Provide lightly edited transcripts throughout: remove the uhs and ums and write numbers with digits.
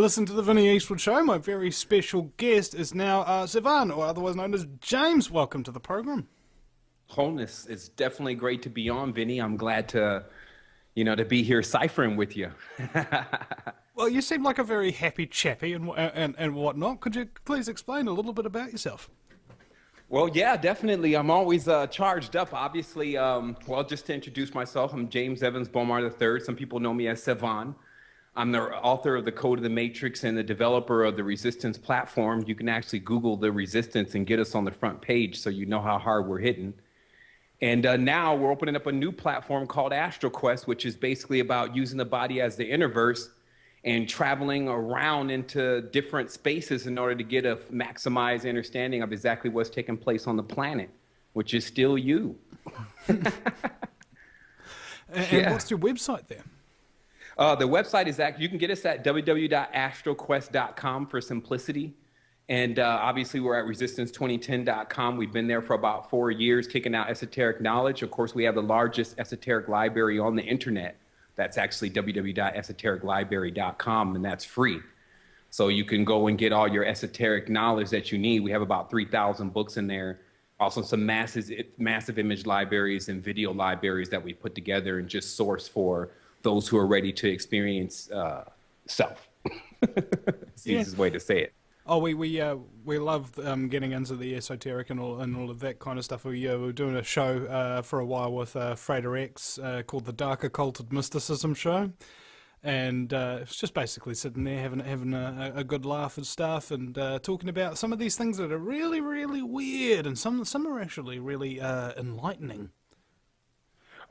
You listen to the Vinny Eastwood Show. My very special guest is now Sevan, or otherwise known as James. Welcome to the program. Wholeness, it's definitely great to be on, Vinny. I'm glad to, to be here ciphering with you. Well, you seem like a very happy chappy and whatnot. Could you please explain a little bit about yourself? Well, yeah, definitely. I'm always charged up, obviously. Well, just to introduce myself, I'm James Evans Bomar III. Some people know me as Sevan. I'm the author of The Code of the Matrix and the developer of the Resistance platform. You can actually Google the Resistance and get us on the front page so you know how hard we're hitting. And now we're opening up a new platform called AstroQuest, which is basically about using the body as the Innerverse and traveling around into different spaces in order to get a maximized understanding of exactly what's taking place on the planet, which is still you. And what's your website there? The website is actually, you can get us at www.astroquest.com for simplicity. And obviously we're at resistance2010.com. We've been there for about 4 years, kicking out esoteric knowledge. Of course, we have the largest esoteric library on the internet. That's actually www.esotericlibrary.com, and that's free. So you can go and get all your esoteric knowledge that you need. We have about 3,000 books in there. Also some massive image libraries and video libraries that we put together and just source for those who are ready to experience self. It's the easiest way to say it. Oh, we love getting into the esoteric and all of that kind of stuff. We were doing a show for a while with Frater X called the Dark Occulted Mysticism Show, and it's just basically sitting there having a good laugh and stuff, and talking about some of these things that are really, really weird, and some are actually really enlightening.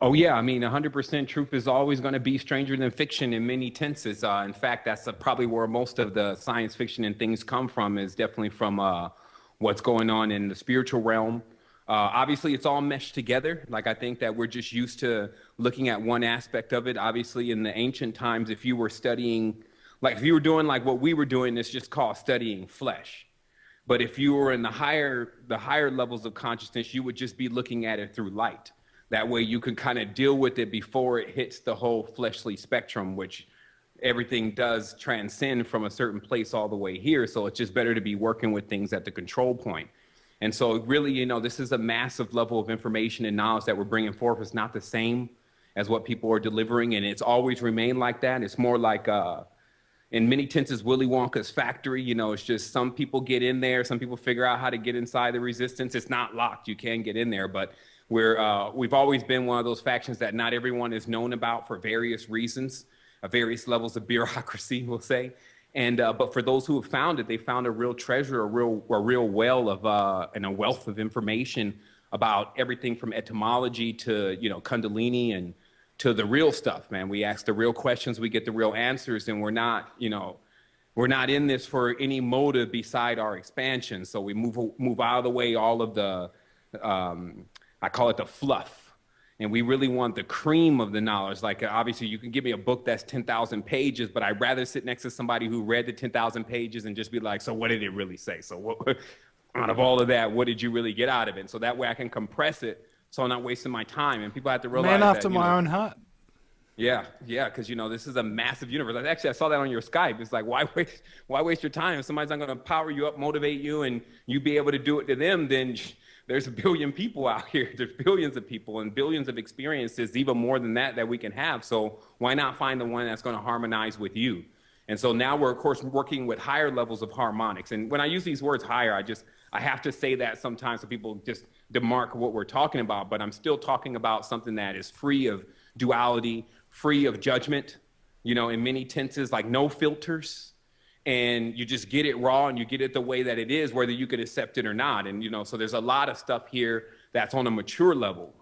Oh, yeah. I mean, 100% truth is always going to be stranger than fiction in many tenses. In fact, that's probably where most of the science fiction and things come from, is definitely from what's going on in the spiritual realm. Obviously, it's all meshed together. Like, I think that we're just used to looking at one aspect of it. Obviously, in the ancient times, if you were studying, like if you were doing like what we were doing, it's just called studying flesh. But if you were in the higher levels of consciousness, you would just be looking at it through light. That way you can kind of deal with it before it hits the whole fleshly spectrum, which everything does transcend from a certain place all the way here. So it's just better to be working with things at the control point. And so really, this is a massive level of information and knowledge that we're bringing forth. It's not the same as what people are delivering, and it's always remained like that. It's more like, in many tenses, Willy Wonka's factory. It's just some people get in there, some people figure out how to get inside the resistance. It's not locked, you can get in there, but we've always been one of those factions that not everyone is known about for various reasons, various levels of bureaucracy, we'll say. And but for those who have found it, they found a real treasure, a real well of and a wealth of information about everything from etymology to Kundalini and to the real stuff. Man, we ask the real questions, we get the real answers, and we're not in this for any motive beside our expansion. So we move out of the way all of the I call it the fluff. And we really want the cream of the knowledge. Like, obviously, you can give me a book that's 10,000 pages, but I'd rather sit next to somebody who read the 10,000 pages and just be like, so what did it really say? So what, out of all of that, what did you really get out of it? So that way I can compress it so I'm not wasting my time. And people have to realize Man after my own heart. Yeah, because, this is a massive universe. Actually, I saw that on your Skype. It's like, why waste your time? If somebody's not going to power you up, motivate you, and you be able to do it to them, then there's a billion people out here. There's billions of people and billions of experiences, even more than that we can have. So why not find the one that's going to harmonize with you? And so now we're, of course, working with higher levels of harmonics. And when I use these words higher, I have to say that sometimes so people just demark what we're talking about. But I'm still talking about something that is free of duality, free of judgment, in many tenses, like no filters. And you just get it raw and you get it the way that it is, whether you could accept it or not. And, so there's a lot of stuff here that's on a mature level.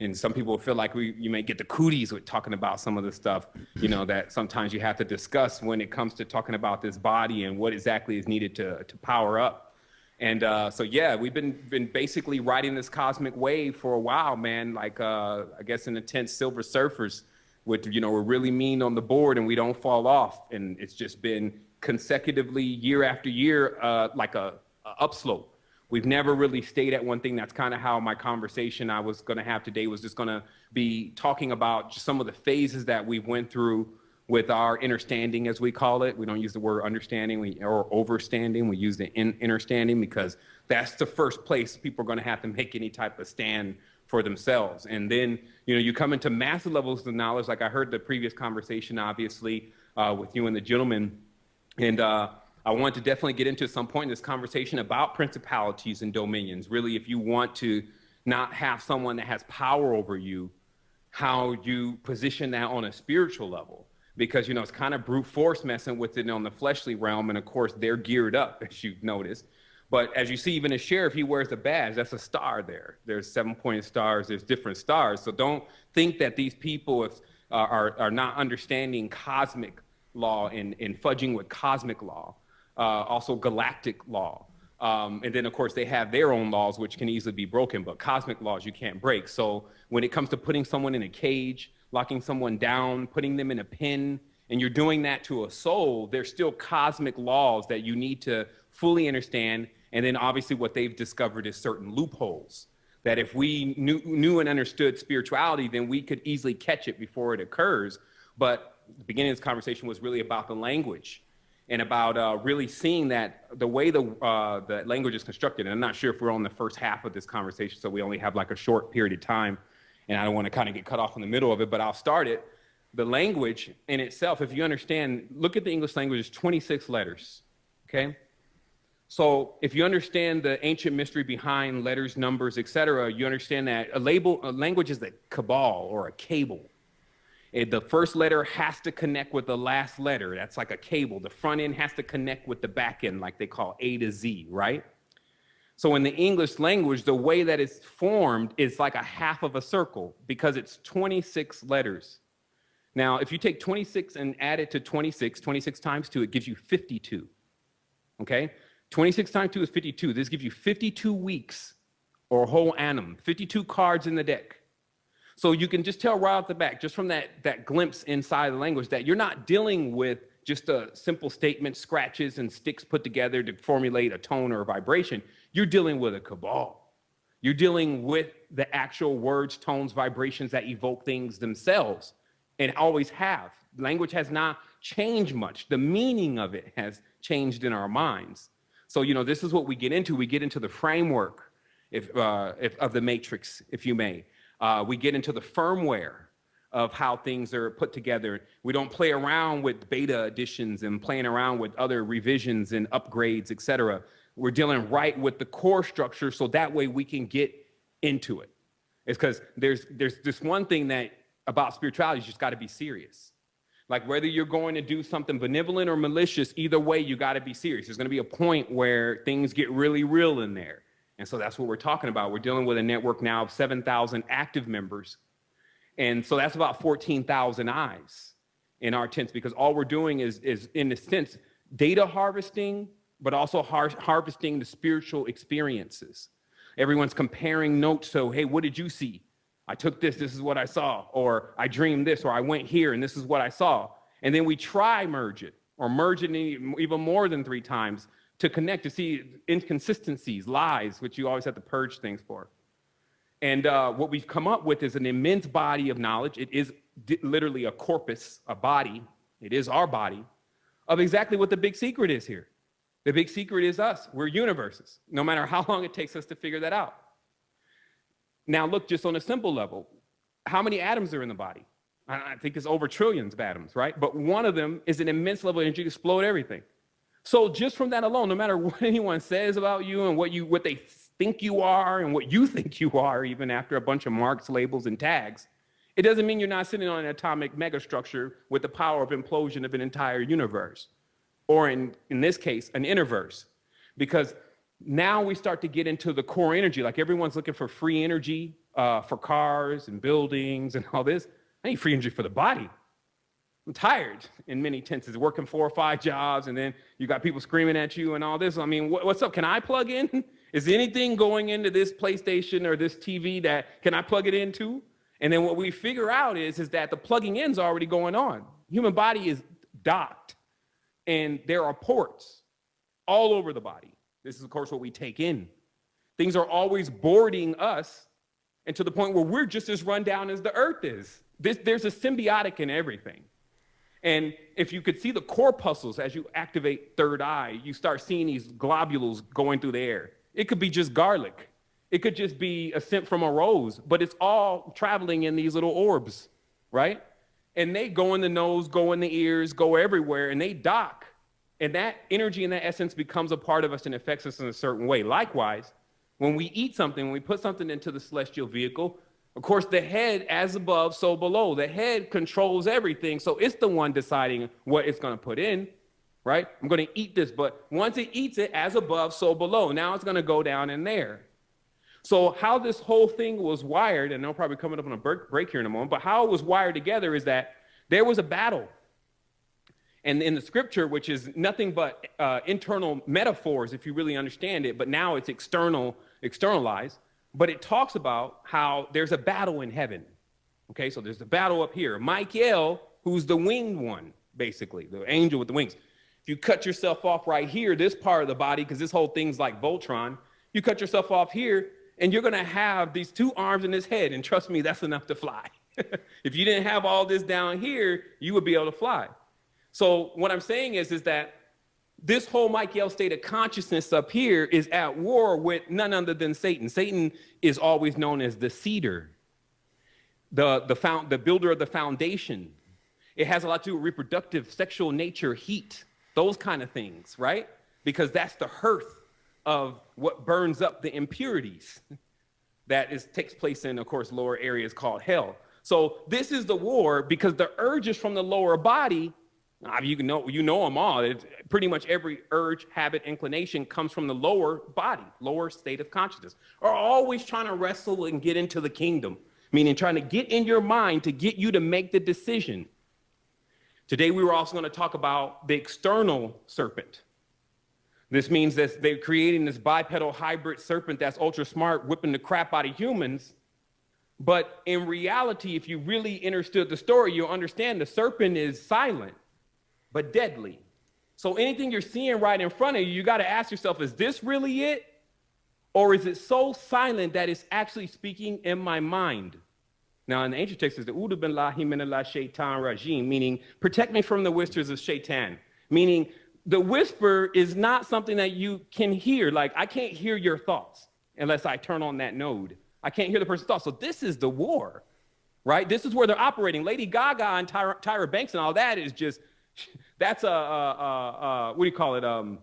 And some people feel like you may get the cooties with talking about some of the stuff, that sometimes you have to discuss when it comes to talking about this body and what exactly is needed to power up. And so, yeah, we've been basically riding this cosmic wave for a while, man, like, I guess in the tense Silver Surfers, with, we're really mean on the board and we don't fall off. And it's just been consecutively year after year, like a upslope. We've never really stayed at one thing. That's kind of how my conversation I was going to have today was just going to be talking about just some of the phases that we went through with our understanding, as we call it. We don't use the word understanding or overstanding. We use the understanding, because that's the first place people are going to have to make any type of stand for themselves. And then, you come into massive levels of knowledge. Like I heard the previous conversation, obviously, with you and the gentleman. And I want to definitely get into some point in this conversation about principalities and dominions. Really, if you want to not have someone that has power over you, how you position that on a spiritual level. Because, it's kind of brute force messing with it on the fleshly realm. And of course, they're geared up, as you've noticed. But as you see, even a sheriff, he wears a badge. That's a star there. There's 7-pointed stars. There's different stars. So don't think that these people are not understanding cosmic law and fudging with cosmic law, also galactic law. And then, of course, they have their own laws, which can easily be broken. But cosmic laws you can't break. So when it comes to putting someone in a cage, locking someone down, putting them in a pen, and you're doing that to a soul, there's still cosmic laws that you need to fully understand. And then obviously what they've discovered is certain loopholes that if we knew and understood spirituality, then we could easily catch it before it occurs. But the beginning of this conversation was really about the language and about really seeing that the way the language is constructed. And I'm not sure if we're on the first half of this conversation, so we only have like a short period of time. And I don't want to kind of get cut off in the middle of it, but I'll start it. The language in itself, if you understand, look at the English language, it's 26 letters, okay? So if you understand the ancient mystery behind letters, numbers, etc., you understand that a language is a cabal or a cable. The first letter has to connect with the last letter. That's like a cable. The front end has to connect with the back end, like they call A to Z, right? So in the English language, the way that it's formed is like a half of a circle because it's 26 letters. Now, if you take 26 and add it to 26, 26 times 2, it gives you 52, okay? 26 times 2 is 52. This gives you 52 weeks or a whole annum, 52 cards in the deck. So you can just tell right off the back, just from that glimpse inside the language, that you're not dealing with just a simple statement, scratches and sticks put together to formulate a tone or a vibration. You're dealing with a cabal. You're dealing with the actual words, tones, vibrations that evoke things themselves and always have. Language has not changed much. The meaning of it has changed in our minds. So, this is what we get into. We get into the framework of the matrix, if you may. We get into the firmware of how things are put together. We don't play around with beta editions and playing around with other revisions and upgrades, etc. We're dealing right with the core structure, so that way we can get into it. It's because there's this one thing that about spirituality, you just got to be serious. Like whether you're going to do something benevolent or malicious, either way, you got to be serious. There's going to be a point where things get really real in there. And so that's what we're talking about. We're dealing with a network now of 7,000 active members. And so that's about 14,000 eyes in our tents, because all we're doing is in a sense, data harvesting, but also harvesting the spiritual experiences. Everyone's comparing notes. So, hey, what did you see? I took this is what I saw, or I dreamed this, or I went here and this is what I saw. And then we try merge it even more than 3 times to connect, to see inconsistencies, lies, which you always have to purge things for. And what we've come up with is an immense body of knowledge. It is literally a corpus, a body. It is our body of exactly what the big secret is here. The big secret is us. We're universes, no matter how long it takes us to figure that out. Now, look, just on a simple level, how many atoms are in the body? I think it's over trillions of atoms, right? But one of them is an immense level of energy to explode everything. So just from that alone, no matter what anyone says about you and what they think you are and what you think you are, even after a bunch of marks, labels, and tags, it doesn't mean you're not sitting on an atomic megastructure with the power of implosion of an entire universe, or in this case, an Innerverse. Because now we start to get into the core energy. Like everyone's looking for free energy for cars and buildings and all this. I need free energy for the body. I'm tired in many tenses, working 4 or 5 jobs, and then you got people screaming at you and all this. I mean, what's up? Can I plug in? Is anything going into this PlayStation or this TV that can I plug it into? And then what we figure out is that the plugging in's already going on. Human body is docked, and there are ports all over the body. This is, of course, what we take in. Things are always boarding us, and to the point where we're just as run down as the earth is. There's a symbiotic in everything. And if you could see the corpuscles as you activate third eye, you start seeing these globules going through the air. It could be just garlic. It could just be a scent from a rose, but it's all traveling in these little orbs, right? And they go in the nose, go in the ears, go everywhere, and they dock. And that energy and that essence becomes a part of us and affects us in a certain way. Likewise, when we eat something, when we put something into the celestial vehicle, of course, the head, as above, so below. The head controls everything, so it's the one deciding what it's going to put in, right? I'm going to eat this, but once it eats it, as above, so below. Now it's going to go down in there. So how this whole thing was wired, and I'll probably coming up on a break here in a moment, but how it was wired together is that there was a battle. And in the scripture, which is nothing but internal metaphors, if you really understand it, but now it's externalized. But it talks about how there's a battle in heaven. Okay, so there's a battle up here. Michael, who's the winged one, basically, the angel with the wings. If you cut yourself off right here, this part of the body, because this whole thing's like Voltron, you cut yourself off here, and you're going to have these two arms in this head. And trust me, that's enough to fly. If you didn't have all this down here, you would be able to fly. So what I'm saying is that this whole Michael state of consciousness up here is at war with none other than Satan. Satan is always known as the seeder, the builder of the foundation. It has a lot to do with reproductive, sexual nature, heat, those kind of things, right? Because that's the hearth of what burns up the impurities that takes place in, of course, lower areas called hell. So this is the war because the urges from the lower body, you know them all. Pretty much every urge, habit, inclination comes from the lower body, lower state of consciousness. Are always trying to wrestle and get into the kingdom, meaning trying to get in your mind to get you to make the decision. Today, we were also going to talk about the external serpent. This means that they're creating this bipedal hybrid serpent that's ultra smart, whipping the crap out of humans. But in reality, if you really understood the story, you'll understand the serpent is silent, but deadly. So anything you're seeing right in front of you, you got to ask yourself, is this really it? Or is it so silent that it's actually speaking in my mind? Now, in the ancient text, it's the Udu billahi minallah shaitan rajim, meaning protect me from the whispers of shaitan, meaning the whisper is not something that you can hear. Like, I can't hear your thoughts unless I turn on that node. I can't hear the person's thoughts. So this is the war, right? This is where they're operating. Lady Gaga and Tyra Banks and all that is just, that's what do you call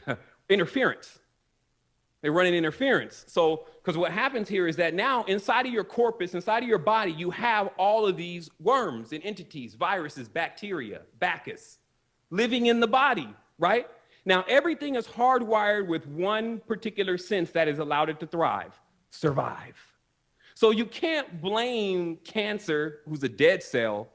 it? Interference. They're running interference. So, because what happens here is that now inside of your corpus, inside of your body, you have all of these worms and entities, viruses, bacteria, Bacchus, living in the body, right? Now, everything is hardwired with one particular sense that has allowed it to thrive, survive. So you can't blame cancer, who's a dead cell.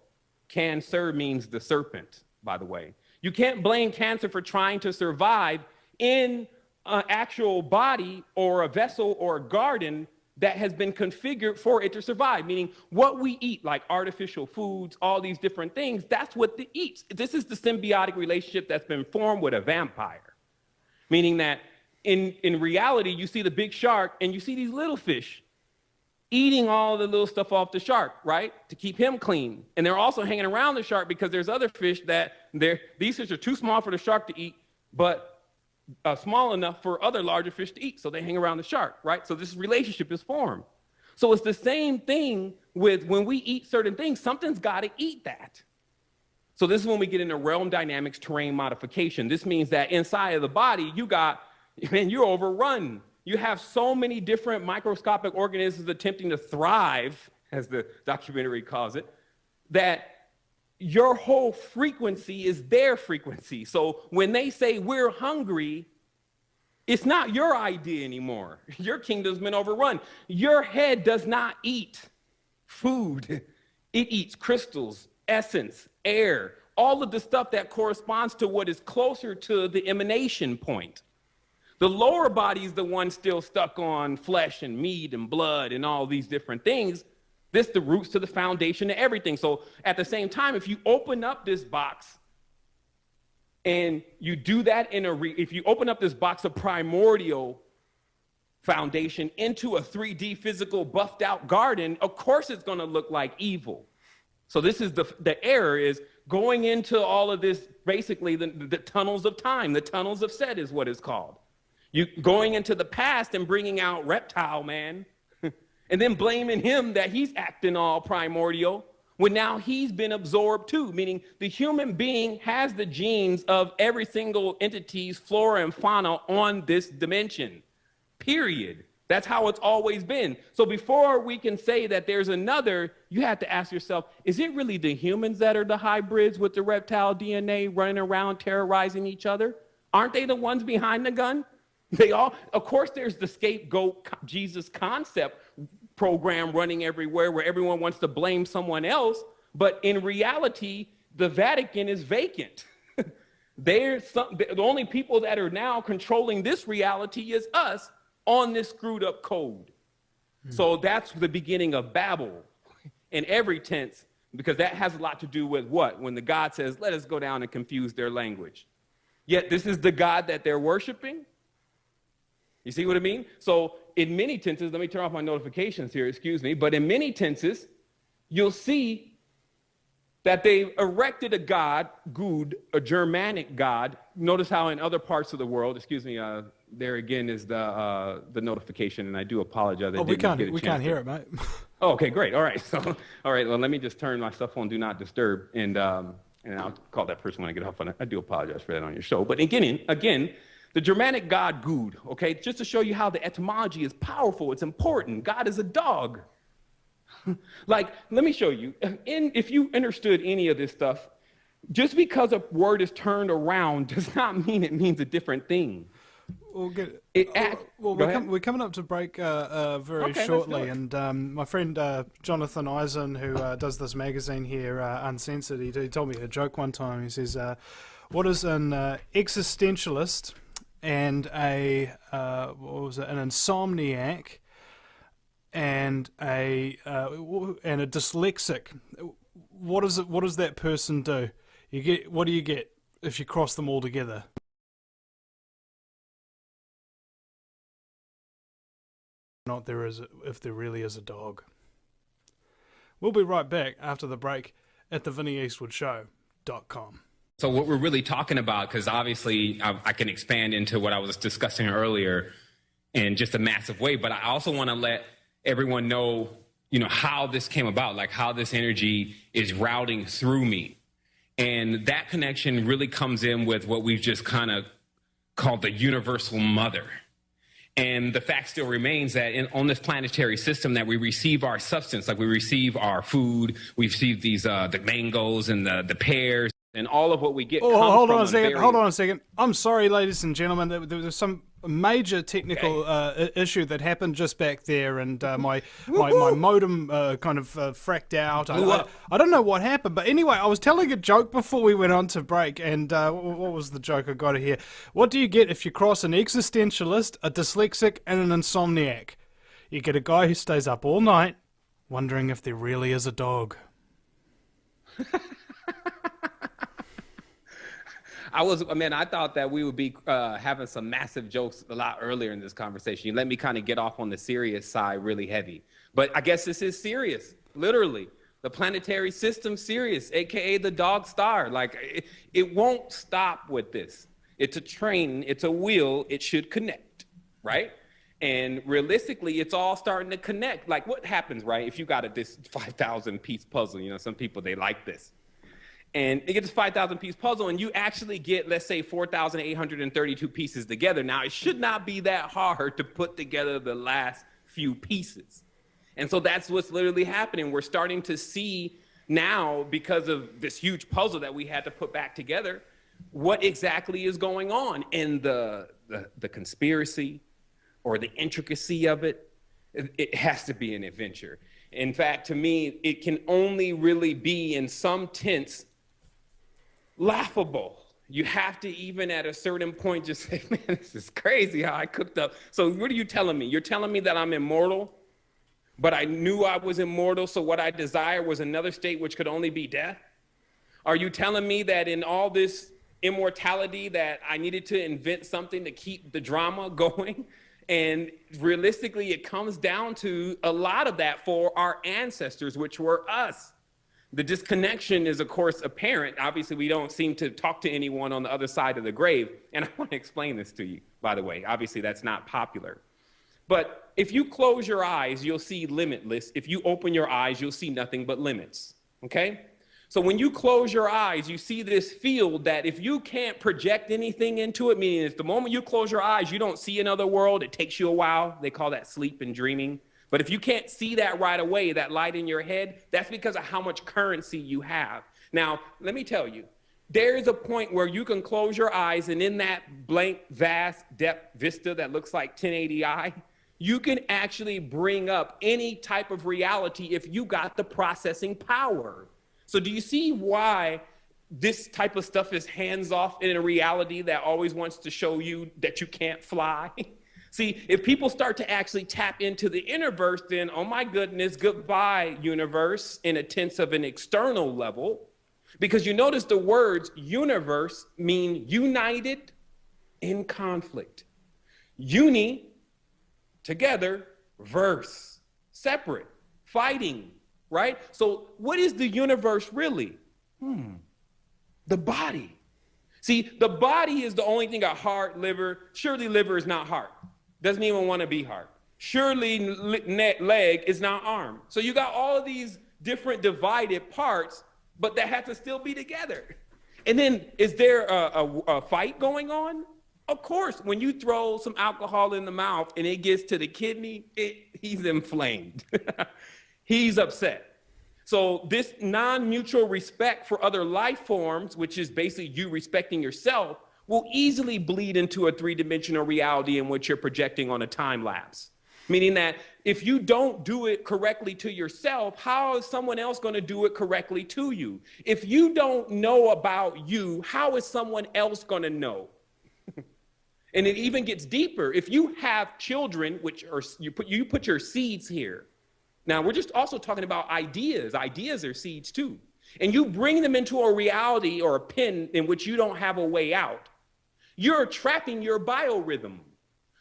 Cancer means the serpent, by the way. You can't blame cancer for trying to survive in an actual body or a vessel or a garden that has been configured for it to survive, meaning what we eat, like artificial foods, all these different things, that's what it eats. This is the symbiotic relationship that's been formed with a vampire, meaning that in reality, you see the big shark and you see these little fish eating all the little stuff off the shark, right, to keep him clean. And they're also hanging around the shark because there's other fish that these fish are too small for the shark to eat, but small enough for other larger fish to eat. So they hang around the shark, right? So this relationship is formed. So it's the same thing with when we eat certain things, something's got to eat that. So this is when we get into realm dynamics, terrain modification. This means that inside of the body, you're overrun. You have so many different microscopic organisms attempting to thrive, as the documentary calls it, that your whole frequency is their frequency. So when they say we're hungry, it's not your idea anymore. Your kingdom's been overrun. Your head does not eat food. It eats crystals, essence, air, all of the stuff that corresponds to what is closer to the emanation point. The lower body is the one still stuck on flesh and meat and blood and all these different things. This the roots to the foundation of everything. So at the same time, if you open up this box and you do that if you open up this box of primordial foundation into a 3D physical buffed out garden, of course it's going to look like evil. So this is the error is going into all of this, basically the tunnels of time, the tunnels of Set is what it's called. You going into the past and bringing out reptile man and then blaming him that he's acting all primordial when now he's been absorbed too, meaning the human being has the genes of every single entity's flora and fauna on this dimension, period. That's how it's always been. So before we can say that there's another, you have to ask yourself, is it really the humans that are the hybrids with the reptile DNA running around terrorizing each other? Aren't they the ones behind the gun? They all, of course, there's the scapegoat Jesus concept program running everywhere where everyone wants to blame someone else. But in reality, the Vatican is vacant. The only people that are now controlling this reality is us on this screwed up code. So that's the beginning of Babel in every tense, because that has a lot to do with what? When the God says, let us go down and confuse their language. Yet this is the God that they're worshiping. You see what I mean? So in many tenses, let me turn off my notifications here, excuse me, but in many tenses, you'll see that they erected a god, Gud, a Germanic god. Notice how in other parts of the world, excuse me, there again is the notification, and I do apologize. Oh, we can't hear it, mate. Oh, okay, great. All right. So, all right. Well, let me just turn my stuff on Do Not Disturb, and I'll call that person when I get off on it. I do apologize for that on your show. But again, the Germanic god Gud, okay, just to show you how the etymology is powerful, it's important. God is a dog. Like, let me show you. If you understood any of this stuff, just because a word is turned around does not mean it means a different thing. We're coming up to break very shortly, and my friend Jonathan Eisen, who does this magazine here, Uncensored, he told me a joke one time. He says, what is an existentialist and an insomniac and a dyslexic? What does that person do? What do you get if you cross them all together? If there really is a dog. We'll be right back after the break at the VinnyEastwoodShow.com. So what we're really talking about, because obviously I can expand into what I was discussing earlier in just a massive way, but I also want to let everyone know, how this came about, like how this energy is routing through me. And that connection really comes in with what we've just kind of called the universal mother. And the fact still remains that on this planetary system that we receive our substance, like we receive our food, we receive these the mangoes and the pears, and all of what we get. Hold on a second. I'm sorry, ladies and gentlemen. There was some major technical issue that happened just back there, and my modem kind of fracked out. I don't know what happened, but anyway, I was telling a joke before we went on to break, and what was the joke I got here? What do you get if you cross an existentialist, a dyslexic, and an insomniac? You get a guy who stays up all night wondering if there really is a dog. I thought that we would be having some massive jokes a lot earlier in this conversation. You let me kind of get off on the serious side really heavy. But I guess this is serious, literally. The planetary system serious, AKA the dog star. Like, it won't stop with this. It's a train, it's a wheel, it should connect, right? And realistically, it's all starting to connect. Like, what happens, right? If you got this 5,000 piece puzzle, some people, they like this. And it gets a 5,000 piece puzzle, and you actually get, let's say, 4,832 pieces together. Now, it should not be that hard to put together the last few pieces. And so that's what's literally happening. We're starting to see now, because of this huge puzzle that we had to put back together, what exactly is going on. And the conspiracy or the intricacy of it, it has to be an adventure. In fact, to me, it can only really be, in some tense, laughable. You have to, even at a certain point, just say, man, this is crazy how I cooked up. So what are you telling me? You're telling me that I'm immortal, but I knew I was immortal, so what I desire was another state which could only be death? Are you telling me that in all this immortality that I needed to invent something to keep the drama going? And realistically, it comes down to a lot of that for our ancestors, which were us. The disconnection is, of course, apparent. Obviously, we don't seem to talk to anyone on the other side of the grave. And I want to explain this to you, by the way. Obviously, that's not popular. But if you close your eyes, you'll see limitless. If you open your eyes, you'll see nothing but limits, okay? So when you close your eyes, you see this field that if you can't project anything into it, meaning if the moment you close your eyes, you don't see another world, it takes you a while. They call that sleep and dreaming. But if you can't see that right away, that light in your head, that's because of how much currency you have. Now, let me tell you, there is a point where you can close your eyes and in that blank, vast depth vista that looks like 1080i, you can actually bring up any type of reality if you got the processing power. So do you see why this type of stuff is hands-off in a reality that always wants to show you that you can't fly? See, if people start to actually tap into the Innerverse, then, oh my goodness, goodbye, universe, in a tense of an external level. Because you notice the words universe mean united in conflict. Uni, together, verse, separate, fighting, right? So what is the universe really? The body. See, the body is the only thing got heart, liver. Surely liver is not heart. Doesn't even want to be heart. Surely leg is not arm. So you got all of these different divided parts, but that have to still be together. And then is there a fight going on? Of course, when you throw some alcohol in the mouth and it gets to the kidney, he's inflamed. He's upset. So this non-mutual respect for other life forms, which is basically you respecting yourself, will easily bleed into a three-dimensional reality in which you're projecting on a time lapse. Meaning that if you don't do it correctly to yourself, how is someone else going to do it correctly to you? If you don't know about you, how is someone else going to know? And it even gets deeper. If you have children, which are you put your seeds here. Now, we're just also talking about ideas. Ideas are seeds too. And you bring them into a reality or a pen in which you don't have a way out. You're trapping your biorhythm.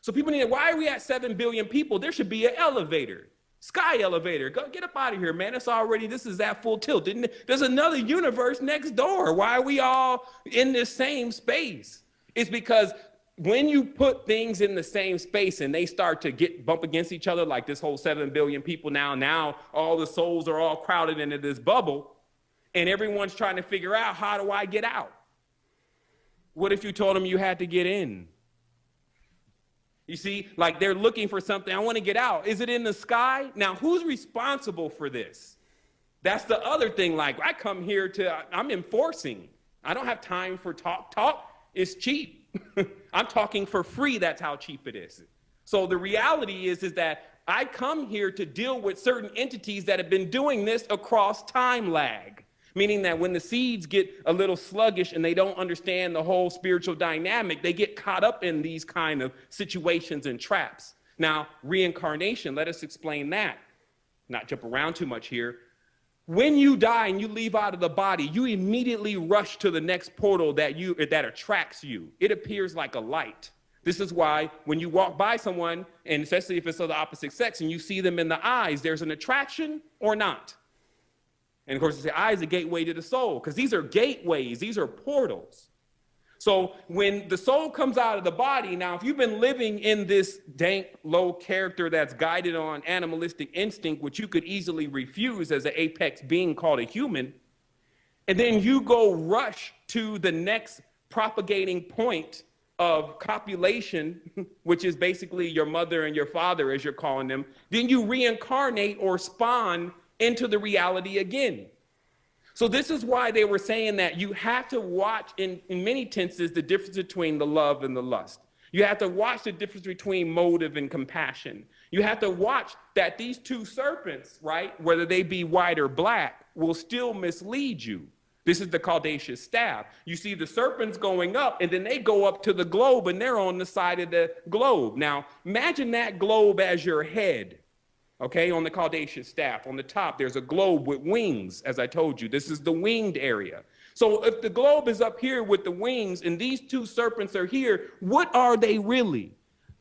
So people need, why are we at 7 billion people? There should be an elevator, sky elevator. Go get up out of here, man. It's already, this is at full tilt. There's another universe next door. Why are we all in this same space? It's because when you put things in the same space and they start to bump against each other, like this whole 7 billion people now all the souls are all crowded into this bubble and everyone's trying to figure out, how do I get out? What if you told them you had to get in? You see, like they're looking for something. I want to get out. Is it in the sky? Now, who's responsible for this? That's the other thing. Like, I come here I'm enforcing. I don't have time for talk. Talk is cheap. I'm talking for free. That's how cheap it is. So the reality is that I come here to deal with certain entities that have been doing this across time lag. Meaning that when the seeds get a little sluggish and they don't understand the whole spiritual dynamic, they get caught up in these kind of situations and traps. Now, reincarnation, let us explain that. Not jump around too much here. When you die and you leave out of the body, you immediately rush to the next portal that attracts you. It appears like a light. This is why when you walk by someone, and especially if it's of the opposite sex, and you see them in the eyes, there's an attraction or not. And of course, the eye is a gateway to the soul, because these are gateways, these are portals. So when the soul comes out of the body, now if you've been living in this dank, low character that's guided on animalistic instinct, which you could easily refuse as an apex being called a human, and then you go rush to the next propagating point of copulation, which is basically your mother and your father, as you're calling them, then you reincarnate or spawn into the reality again. So this is why they were saying that you have to watch in many tenses the difference between the love and the lust. You have to watch the difference between motive and compassion. You have to watch that these two serpents, right, whether they be white or black, will still mislead you. This is the Caduceus staff. You see the serpents going up, and then they go up to the globe, and they're on the side of the globe. Now, imagine that globe as your head. Okay, on the Caduceus staff, on the top, there's a globe with wings, as I told you. This is the winged area. So if the globe is up here with the wings and these two serpents are here, what are they really?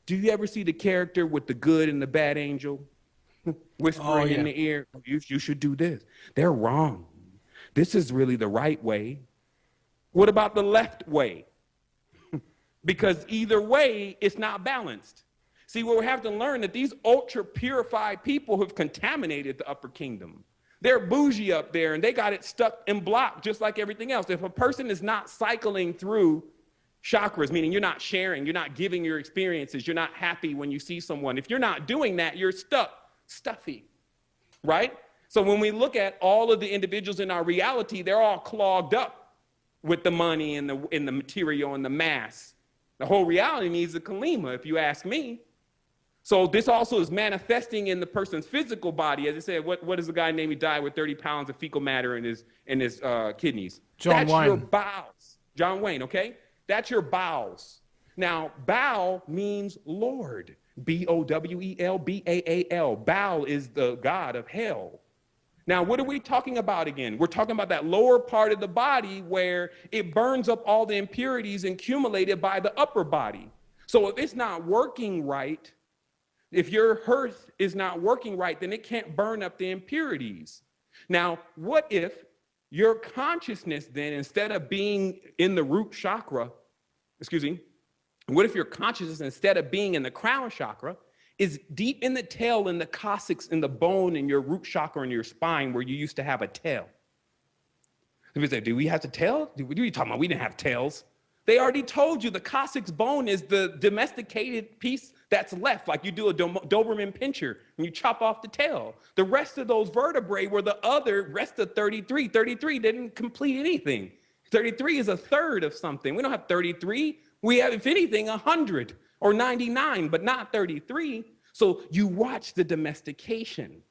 Do you ever see the character with the good and the bad angel whispering in the ear, you should do this? They're wrong. this is really the right way. What about the left way? Because either way, it's not balanced. See, we have to learn that these ultra purified people have contaminated the upper kingdom. They're bougie up there and they got it stuck and blocked just like everything else. If a person is not cycling through chakras, meaning you're not sharing, you're not giving your experiences, you're not happy when you see someone. If you're not doing that, you're stuffy, right? So when we look at all of the individuals in our reality, they're all clogged up with the money and the material and the mass. The whole reality needs a kalima, if you ask me. So this also is manifesting in the person's physical body. As I said, what is the guy named? He died with 30 pounds of fecal matter in his kidneys. That's your bowels. John Wayne, okay? That's your bowels. Now, bow means Lord. B-O-W-E-L, B-A-A-L. Baal is the god of hell. Now, what are we talking about again? We're talking about that lower part of the body where it burns up all the impurities accumulated by the upper body. So if it's not working right, if your hearth is not working right, then it can't burn up the impurities. Now, what if your consciousness then, instead of being in the root chakra, what if your consciousness, instead of being in the crown chakra, is deep in the tail, in the coccyx, in the bone, in your root chakra, in your spine, where you used to have a tail? People say, do we have a tail? What are you talking about? We didn't have tails. They already told you the coccyx bone is the domesticated piece that's left, like you do a Doberman pinscher and you chop off the tail. The rest of those vertebrae were the other rest of 33. 33 didn't complete anything. 33 is a third of something. We don't have 33. We have, if anything, 100 or 99, but not 33. So you watch the domestication,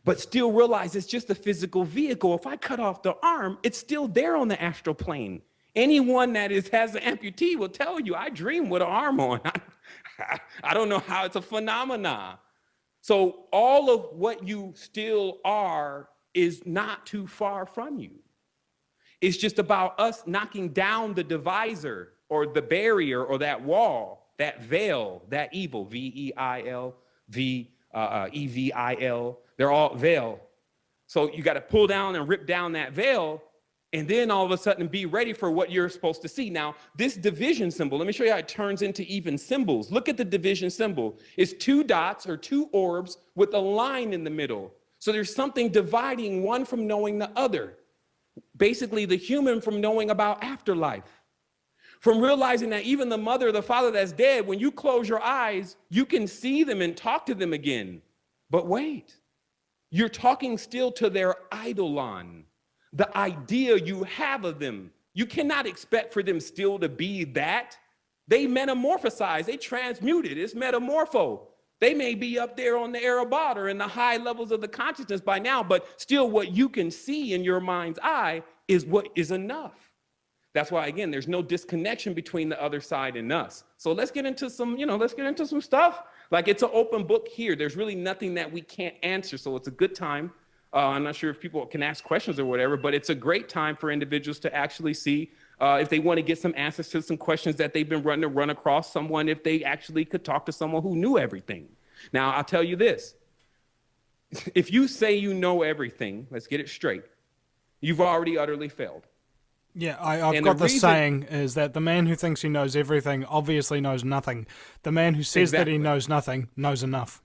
but still realize it's just a physical vehicle. If I cut off the arm, it's still there on the astral plane. Anyone that has an amputee will tell you, I dream with an arm on. I don't know how it's a phenomena. So all of what you still are is not too far from you. It's just about us knocking down the divisor or the barrier or that wall, that veil, that evil, V-E-I-L, E-V-I-L. They're all veil. So you got to pull down and rip down that veil, and then all of a sudden be ready for what you're supposed to see. Now, this division symbol, let me show you how it turns into even symbols. Look at the division symbol. It's two dots or two orbs with a line in the middle. So there's something dividing one from knowing the other. Basically, the human from knowing about afterlife. From realizing that even the mother or the father that's dead, when you close your eyes, you can see them and talk to them again. But wait, you're talking still to their eidolon. The idea you have of them. You cannot expect for them still to be that. They metamorphosize, they transmuted, it's metamorpho. They may be up there on the Arabot or in the high levels of the consciousness by now, but still what you can see in your mind's eye is what is enough. That's why, again, there's no disconnection between the other side and us. So let's get into some, some stuff. Like, it's an open book here. There's really nothing that we can't answer. So it's a good time. I'm not sure if people can ask questions or whatever, but it's a great time for individuals to actually see if they want to get some answers to some questions that they've been run across someone, if they actually could talk to someone who knew everything. Now, I'll tell you this. If you say you know everything, let's get it straight, you've already utterly failed. Yeah, I've got this saying is that the man who thinks he knows everything obviously knows nothing. The man who says that he knows nothing knows enough.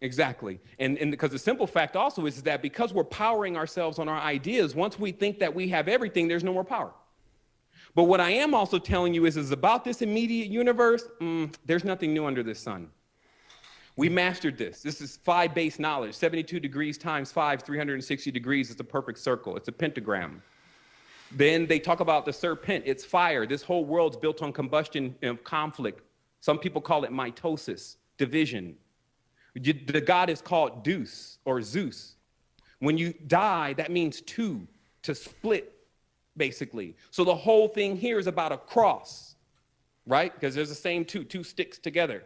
Exactly. And because the simple fact also is that because we're powering ourselves on our ideas, once we think that we have everything, there's no more power. But what I am also telling you is about this immediate universe, there's nothing new under the sun. We mastered this. This is phi based knowledge. 72 degrees times 5, 360 degrees is the perfect circle. It's a pentagram. Then they talk about the serpent. It's fire. This whole world's built on combustion and conflict. Some people call it mitosis, division. The god is called Deus or Zeus. When you die, that means two, to split, basically. So the whole thing here is about a cross, right? Because there's the same two sticks together.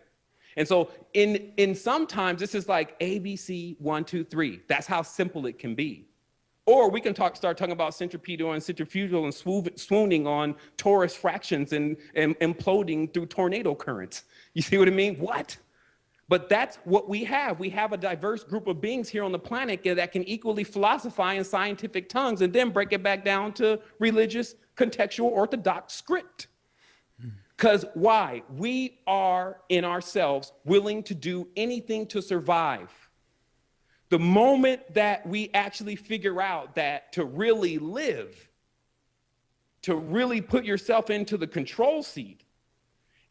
And so in sometimes this is like A, B, C, 1, 2, 3. That's how simple it can be. Or we can start talking about centripetal and centrifugal and swooning on torus fractions and imploding through tornado currents. You see what I mean? What? But that's what we have. We have a diverse group of beings here on the planet that can equally philosophize in scientific tongues and then break it back down to religious, contextual, orthodox script. Because why? We are in ourselves willing to do anything to survive. The moment that we actually figure out that to really live, to really put yourself into the control seat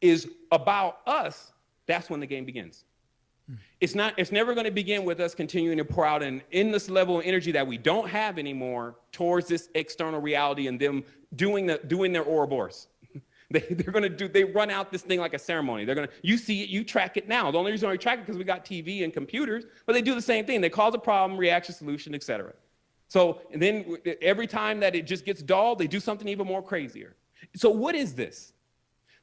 is about us, that's when the game begins. It's never going to begin with us continuing to pour out an endless level of energy that we don't have anymore towards this external reality and them doing their Ouroboros. They run out this thing like a ceremony. You see it, you track it now. The only reason why we track it because we got TV and computers, but they do the same thing. They cause a problem, reaction, solution, etc. So and then every time that it just gets dull, they do something even more crazier. So what is this?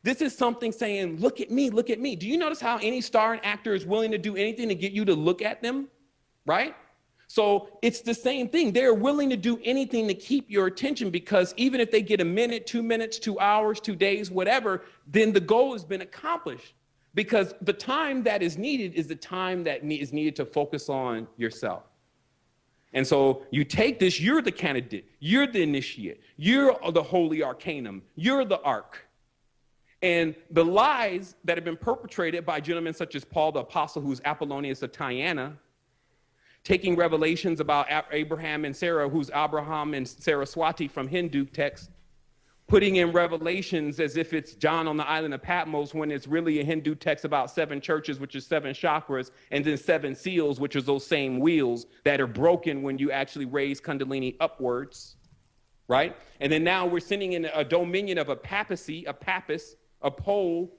This is something saying, look at me, look at me. Do you notice how any star and actor is willing to do anything to get you to look at them, right? So it's the same thing. They're willing to do anything to keep your attention because even if they get a minute, 2 minutes, 2 hours, 2 days, whatever, then the goal has been accomplished because the time that is needed is the time that is needed to focus on yourself. And so you take this, you're the candidate, you're the initiate, you're the holy arcanum, you're the ark. And the lies that have been perpetrated by gentlemen such as Paul the Apostle, who's Apollonius of Tyana, taking revelations about Abraham and Sarah, who's Abraham and Saraswati from Hindu texts, putting in revelations as if it's John on the island of Patmos when it's really a Hindu text about 7 churches, which is 7 chakras, and then 7 seals, which is those same wheels that are broken when you actually raise Kundalini upwards, right? And then now we're sitting in a dominion of a papacy, a papist, a pole,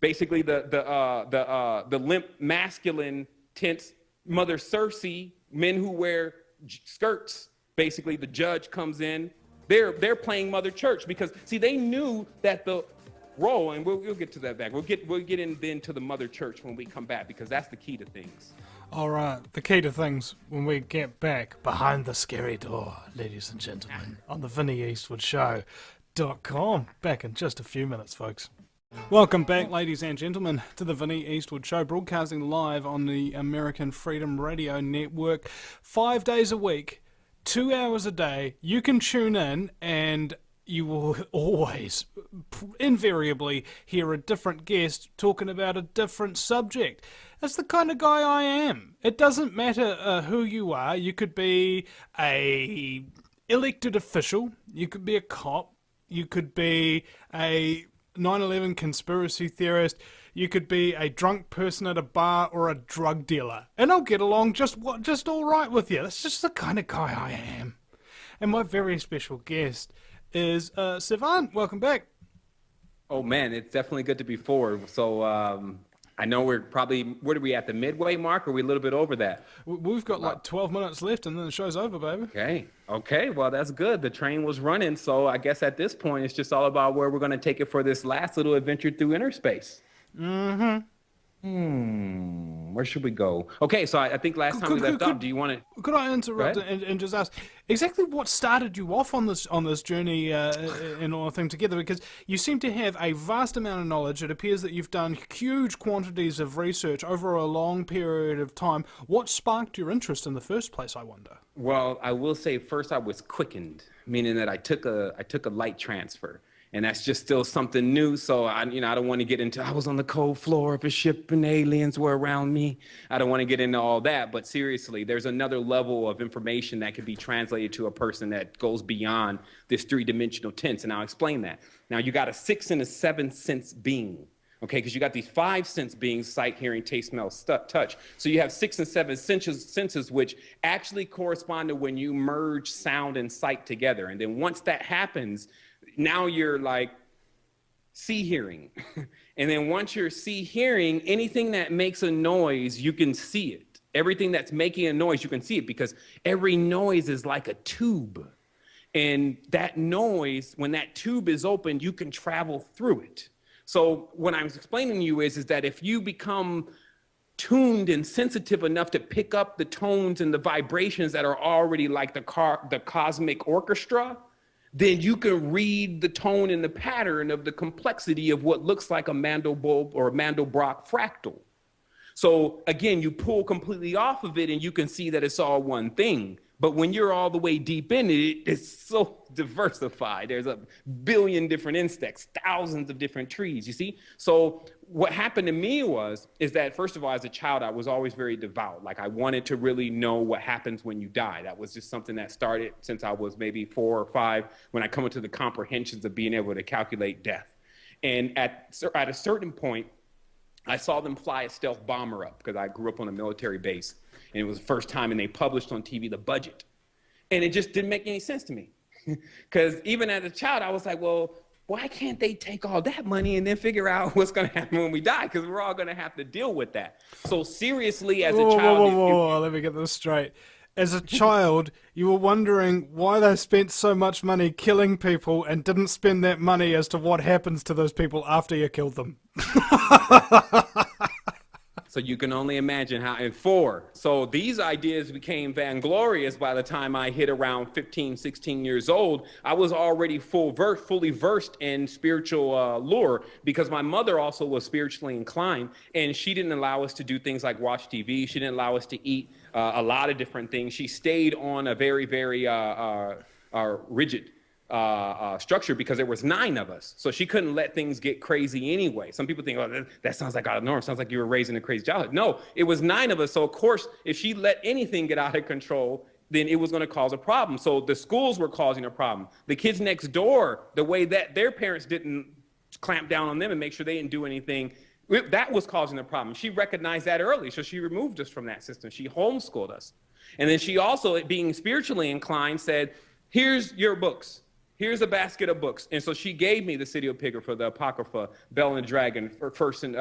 basically the limp masculine tense Mother Circe, men who wear skirts. Basically, the judge comes in. They're playing Mother Church because see they knew that the role, and we'll get to that back. We'll get into the Mother Church when we come back because that's the key to things. All right, the key to things when we get back behind the scary door, ladies and gentlemen, on the Vinny Eastwood Show.com. Back in just a few minutes, folks. Welcome back, ladies and gentlemen, to the Vinny Eastwood Show, broadcasting live on the American Freedom Radio Network, 5 days a week, 2 hours a day. You can tune in and you will always, invariably, hear a different guest talking about a different subject. That's the kind of guy I am. It doesn't matter who you are. You could be a elected official, you could be a cop, you could be a 9/11 conspiracy theorist, you could be a drunk person at a bar or a drug dealer, and I'll get along just all right with you. That's just the kind of guy I am. And my very special guest is Sevan. Welcome back. Oh man, it's definitely good to be forward. So I know we're probably, what are we at, the midway mark, or are we a little bit over that? We've got like 12 minutes left and then the show's over, baby. Okay, well, that's good. The train was running, so I guess at this point, it's just all about where we're going to take it for this last little adventure through inner space. Where should we go? Okay, so I think last time we left off, do you want to... Could I interrupt and just ask exactly what started you off on this journey in all thing together? Because you seem to have a vast amount of knowledge. It appears that you've done huge quantities of research over a long period of time. What sparked your interest in the first place, I wonder? Well, I will say first I was quickened, meaning that I took a light transfer. And that's just still something new. So I don't want to get into, I was on the cold floor of a ship and aliens were around me. I don't want to get into all that. But seriously, there's another level of information that could be translated to a person that goes beyond this 3-dimensional tense. And I'll explain that. Now, you got a 6th and a 7th sense being. Okay, because you got these 5 sense beings, sight, hearing, taste, smell, touch. So you have 6 and 7 senses, which actually correspond to when you merge sound and sight together. And then once that happens, now you're like see hearing. And then once you're see hearing, anything that makes a noise, you can see it. Everything that's making a noise, you can see it because every noise is like a tube. And that noise, when that tube is open, you can travel through it. So what I'm explaining to you is that if you become tuned and sensitive enough to pick up the tones and the vibrations that are already like the cosmic orchestra, then you can read the tone and the pattern of the complexity of what looks like a Mandelbrot or a Mandelbrot fractal. So again, you pull completely off of it and you can see that it's all one thing. But when you're all the way deep in it, it's so diversified. There's a billion different insects, thousands of different trees, you see? So what happened to me is that, first of all, as a child, I was always very devout. Like, I wanted to really know what happens when you die. That was just something that started since I was maybe 4 or 5, when I come into the comprehensions of being able to calculate death. And at a certain point, I saw them fly a stealth bomber up, because I grew up on a military base. And it was the first time, and they published on TV the budget. And it just didn't make any sense to me. Because even as a child, I was like, well, why can't they take all that money and then figure out what's going to happen when we die? Because we're all going to have to deal with that. So seriously, as a child... Whoa, let me get this straight. As a child, you were wondering why they spent so much money killing people and didn't spend that money as to what happens to those people after you killed them. So you can only imagine how, and 4. So these ideas became vainglorious by the time I hit around 15, 16 years old. I was already fully versed in spiritual lore, because my mother also was spiritually inclined, and she didn't allow us to do things like watch TV. She didn't allow us to eat a lot of different things. She stayed on a very, very rigid structure, because there was 9 of us. So she couldn't let things get crazy anyway. Some people think, oh, that sounds like out of norm. Sounds like you were raised in a crazy childhood. No, it was 9 of us. So of course, if she let anything get out of control, then it was going to cause a problem. So the schools were causing a problem. The kids next door, the way that their parents didn't clamp down on them and make sure they didn't do anything, that was causing a problem. She recognized that early. So she removed us from that system. She homeschooled us. And then she also, being spiritually inclined, said, here's your books. Here's a basket of books. And so she gave me the City of Pigrapha, the Apocrypha, Bell and the Dragon, First and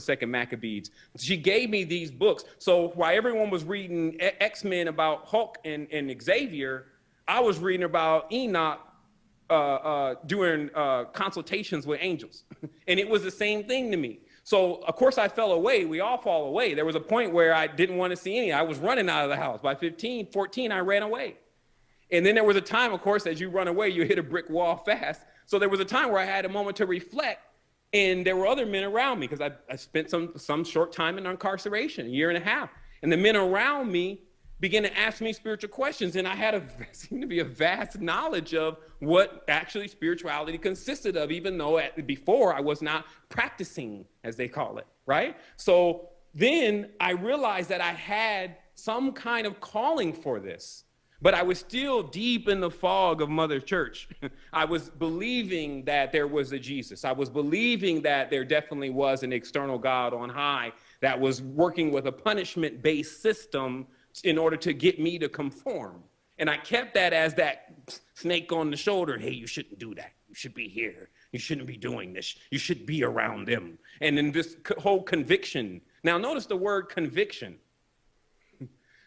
Second Maccabees. She gave me these books. So while everyone was reading X-Men about Hulk and Xavier, I was reading about Enoch doing consultations with angels. And it was the same thing to me. So, of course, I fell away. We all fall away. There was a point where I didn't want to see any. I was running out of the house. By 15, 14, I ran away. And then there was a time, of course, as you run away, you hit a brick wall fast. So there was a time where I had a moment to reflect, and there were other men around me, because I spent some short time in incarceration, 1.5 years. And the men around me began to ask me spiritual questions, and I had seemed to be a vast knowledge of what actually spirituality consisted of, even though before I was not practicing, as they call it, right? So then I realized that I had some kind of calling for this. But I was still deep in the fog of Mother Church. I was believing that there was a Jesus. I was believing that there definitely was an external God on high that was working with a punishment-based system in order to get me to conform. And I kept that as that snake on the shoulder. Hey, you shouldn't do that. You should be here. You shouldn't be doing this. You should be around them. And then this whole conviction. Now, notice the word conviction.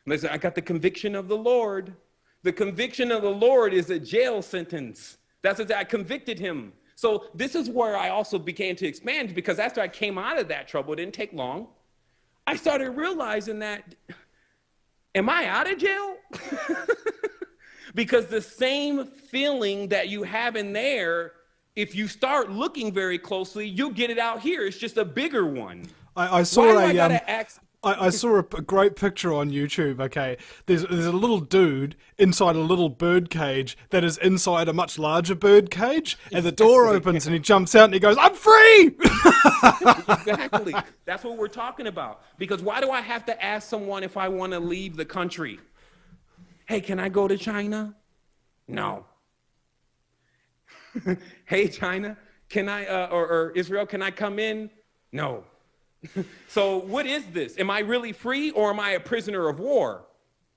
Listen, I got the conviction of the Lord. The conviction of the Lord is a jail sentence. That's what I convicted him. So this is where I also began to expand, because after I came out of that trouble, it didn't take long. I started realizing that, am I out of jail? Because the same feeling that you have in there, if you start looking very closely, you'll get it out here. It's just a bigger one. I saw I saw a great picture on YouTube, okay? There's a little dude inside a little bird cage that is inside a much larger bird cage, and the door opens and he jumps out and he goes, I'm free! Exactly. That's what we're talking about. Because why do I have to ask someone if I want to leave the country? Hey, can I go to China? No. Hey, China, can I, or Israel, can I come in? No. So what is this? Am I really free, or am I a prisoner of war?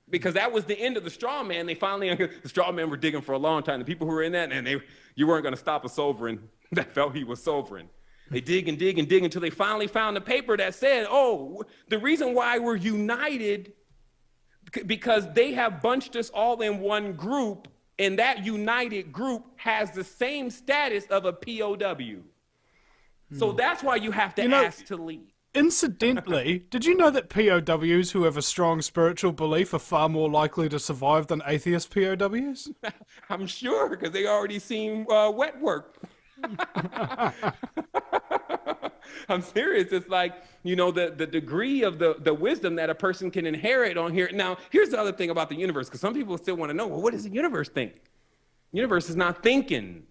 Because that was the end of the straw man. They finally, the straw men were digging for a long time. The people who were in that, and you weren't going to stop a sovereign that felt he was sovereign. They dig and dig and dig until they finally found a paper that said, oh, the reason why we're united, because they have bunched us all in one group, and that united group has the same status of a POW. So that's why you have to ask to leave. Incidentally, did you know that POWs who have a strong spiritual belief are far more likely to survive than atheist POWs? I'm sure, because they already seen wet work. I'm serious. It's like, you know, the degree of the wisdom that a person can inherit on here. Now, here's the other thing about the universe, because some people still want to know, well, what does the universe think? The universe is not thinking.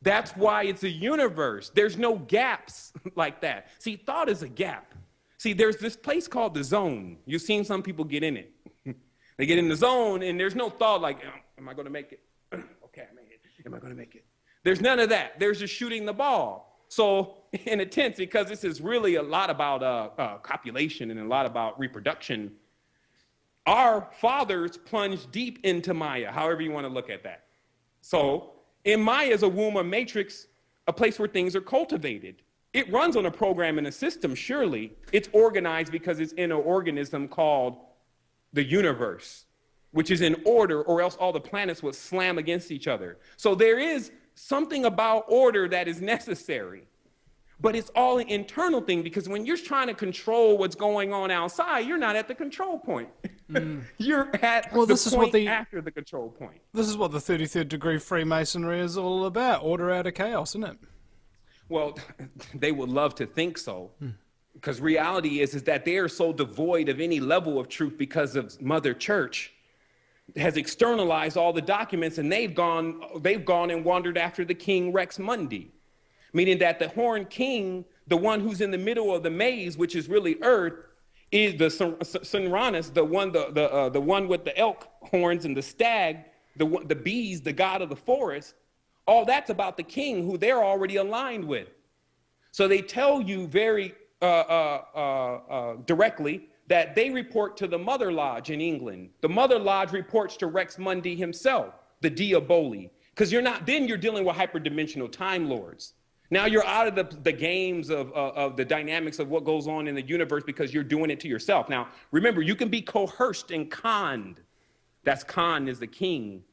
That's why it's a universe. There's no gaps like that. See, thought is a gap. See, there's this place called the zone. You've seen some people get in it. They get in the zone, and there's no thought like, am I going to make it? Okay, I made it. Am I going to make it? There's none of that. There's just shooting the ball. So in a sense, because this is really a lot about copulation and a lot about reproduction, our fathers plunged deep into Maya, however you want to look at that. So in Maya is a womb, a matrix, a place where things are cultivated. It runs on a program and a system, surely. It's organized because it's in an organism called the universe, which is in order, or else all the planets would slam against each other. So there is something about order that is necessary, but it's all an internal thing, because when you're trying to control what's going on outside, you're not at the control point. You're at the point after the control point. This is what the 33rd degree Freemasonry is all about, order out of chaos, isn't it? Well, they would love to think so. Because reality is that they are so devoid of any level of truth because of Mother Church has externalized all the documents, and they've gone and wandered after the King Rex Mundi, meaning that the horned king, the one who's in the middle of the maze, which is really Earth, is the Sunranus, the one with the elk horns and the stag, the bees, the god of the forest. All that's about the king, who they're already aligned with. So they tell you very directly that they report to the Mother Lodge in England. The Mother Lodge reports to Rex Mundi himself, the Diaboli, because you're dealing with hyperdimensional time lords. Now you're out of the games of the dynamics of what goes on in the universe, because you're doing it to yourself. Now, remember, you can be coerced and conned. That's Khan is the king.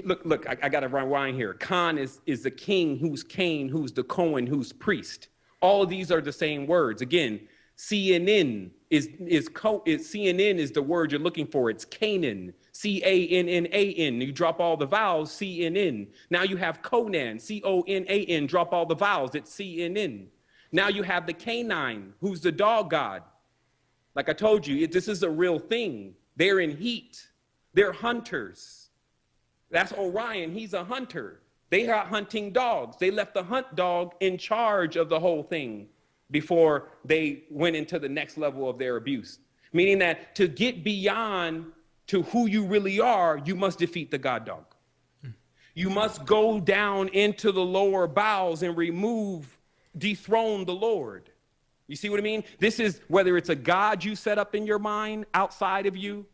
Look, I got to rewind here. Khan is the king, who's Cain, who's the Cohen, who's priest. All of these are the same words. Again, CNN is CNN is the word you're looking for. It's Canaan, Cannan. You drop all the vowels, CNN. Now you have Conan, Conan. Drop all the vowels, it's CNN. Now you have the canine, who's the dog god. Like I told you, this is a real thing. They're in heat. They're hunters. That's Orion. He's a hunter. They are hunting dogs. They left the hunt dog in charge of the whole thing before they went into the next level of their abuse. Meaning that to get beyond to who you really are, you must defeat the god dog. You must go down into the lower bowels and dethrone the Lord. You see what I mean? This is whether it's a god you set up in your mind outside of you,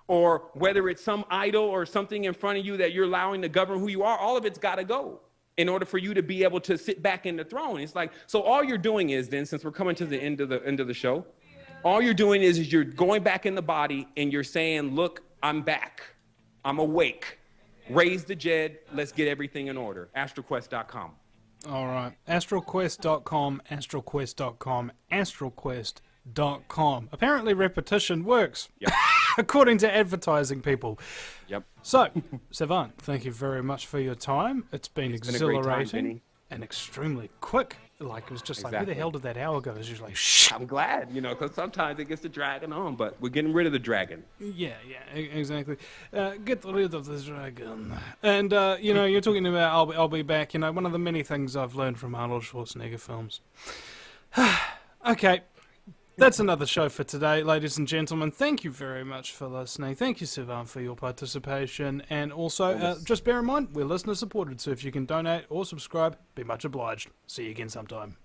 or whether it's some idol or something in front of you that you're allowing to govern who you are. All of it's got to go in order for you to be able to sit back in the throne. It's like, so all you're doing is then, since we're coming to the end of the show, all you're doing is you're going back in the body and you're saying, look, I'm back. I'm awake. Raise the Jed. Let's get everything in order. AstralQuest.com. All right. AstralQuest.com, AstralQuest.com, AstralQuest.com. Apparently repetition works. Yep. According to advertising people. Yep. So, Sevan, thank you very much for your time. It's been exhilarating a great time, Vinny. And extremely quick. Like, it was just Exactly. like, where the hell did that hour go? It was just like, shh. I'm glad, because sometimes it gets to dragging on, but we're getting rid of the dragon. Yeah, exactly. Get rid of the dragon. And, you're talking about I'll be back. One of the many things I've learned from Arnold Schwarzenegger films. Okay. That's another show for today, ladies and gentlemen. Thank you very much for listening. Thank you, Sevan, for your participation. And also, just bear in mind, we're listener supported, so if you can donate or subscribe, be much obliged. See you again sometime.